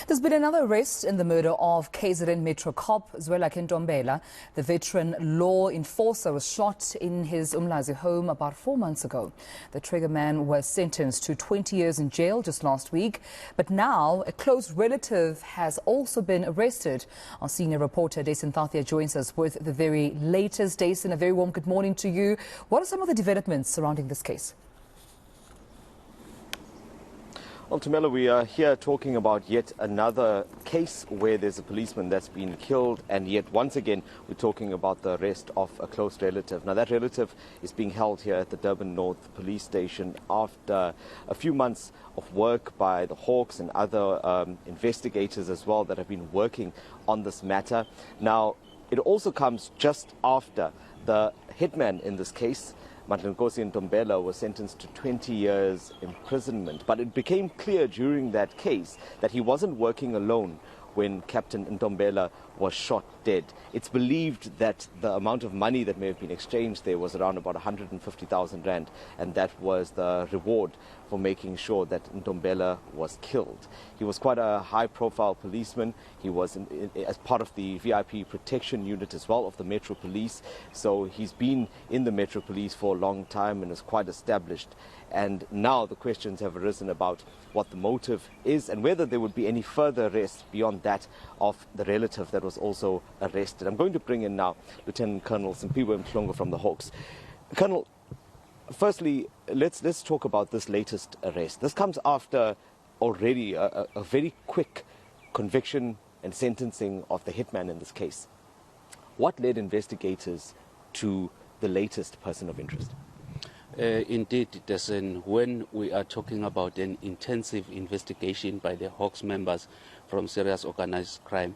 There's been another arrest in the murder of KZN Metro cop Zwelakhe Ntombela. The veteran law enforcer was shot in his uMlazi home about 4 months ago. The trigger man was sentenced to 20 years in jail just last week. But now a close relative has also been arrested. Our senior reporter Dasen Thathiah joins us with the very latest. Dasen, a very warm good morning to you. What are some of the developments surrounding this case? Well, Ntombela, we are here talking about yet another case where there's a policeman that's been killed, and yet once again we're talking about the arrest of a close relative. Now that relative is being held here at the Durban North police station after a few months of work by the Hawks and other investigators as well that have been working on this matter. Now it also comes just after the hitman in this case, KZN Ntombela, was sentenced to 20 years imprisonment. But it became clear during that case that he wasn't working alone when Captain Ntombela was shot dead. It's believed that the amount of money that may have been exchanged there was around about 150,000 rand, and that was the reward for making sure that Ntombela was killed. He was quite a high-profile policeman. He was as part of the VIP protection unit as well of the Metro Police, so he's been in the Metro Police for a long time and is quite established. And now the questions have arisen about what the motive is and whether there would be any further arrests beyond that of the relative that was also arrested. I'm going to bring in now Lieutenant Colonel Simphiwe Mhlongo from the Hawks. Colonel, firstly, let's talk about this latest arrest. This comes after already a very quick conviction and sentencing of the hitman in this case. What led investigators to the latest person of interest? Indeed, Dasen, when we are talking about an intensive investigation by the Hawks members from serious organized crime,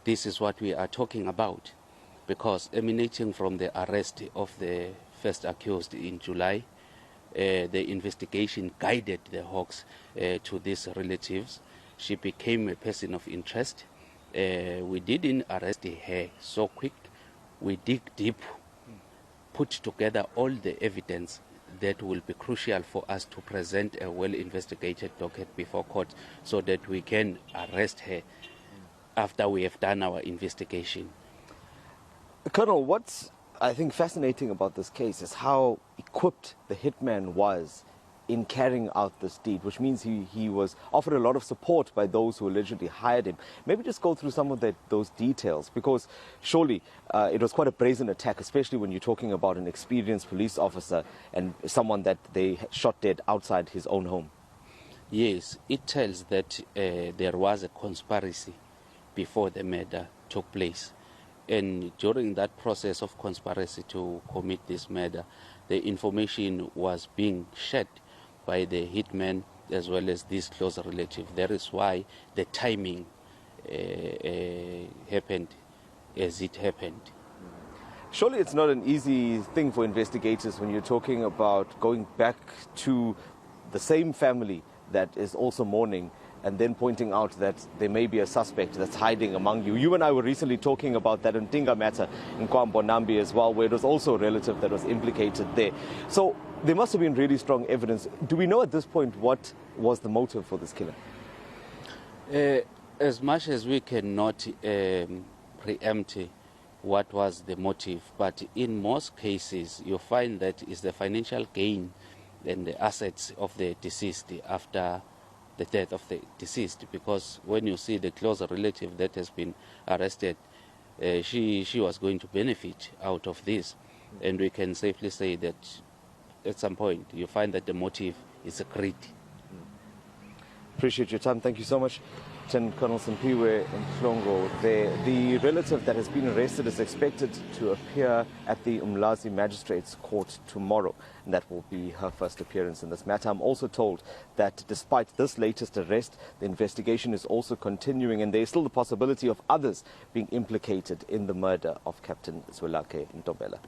this is what we are talking about, because emanating from the arrest of the first accused in July, the investigation guided the Hawks to these relatives. She became a person of interest. We didn't arrest her so quick. We dig deep, put together all the evidence that will be crucial for us to present a well-investigated docket before court so that we can arrest her after we have done our investigation. Colonel, what's I think fascinating about this case is how equipped the hitman was in carrying out this deed, which means he was offered a lot of support by those who allegedly hired him. Maybe just go through some of those details, because surely it was quite a brazen attack, especially when you're talking about an experienced police officer and someone that they shot dead outside his own home. Yes, it tells that there was a conspiracy before the murder took place. And during that process of conspiracy to commit this murder, the information was being shared by the hitman as well as this close relative. That is why the timing happened as it happened. Surely it's not an easy thing for investigators when you're talking about going back to the same family that is also mourning and then pointing out that there may be a suspect that's hiding among you. You and I were recently talking about that eNCA matter in KwaMbonambi as well, where it was also a relative that was implicated there. So there must have been really strong evidence. Do we know at this point what was the motive for this killing? As much as we cannot preempt what was the motive, but in most cases you find that it's the financial gain and the assets of the deceased after the death of the deceased, because when you see the close relative that has been arrested, she was going to benefit out of this, and we can safely say that at some point you find that the motive is greed. Appreciate your time. Thank you so much. Lieutenant Colonel Simphiwe Mhlongo there. The relative that has been arrested is expected to appear at the uMlazi Magistrates Court tomorrow, and that will be her first appearance in this matter. I'm also told that despite this latest arrest, the investigation is also continuing, and there is still the possibility of others being implicated in the murder of Captain Zwelakhe Ntombela.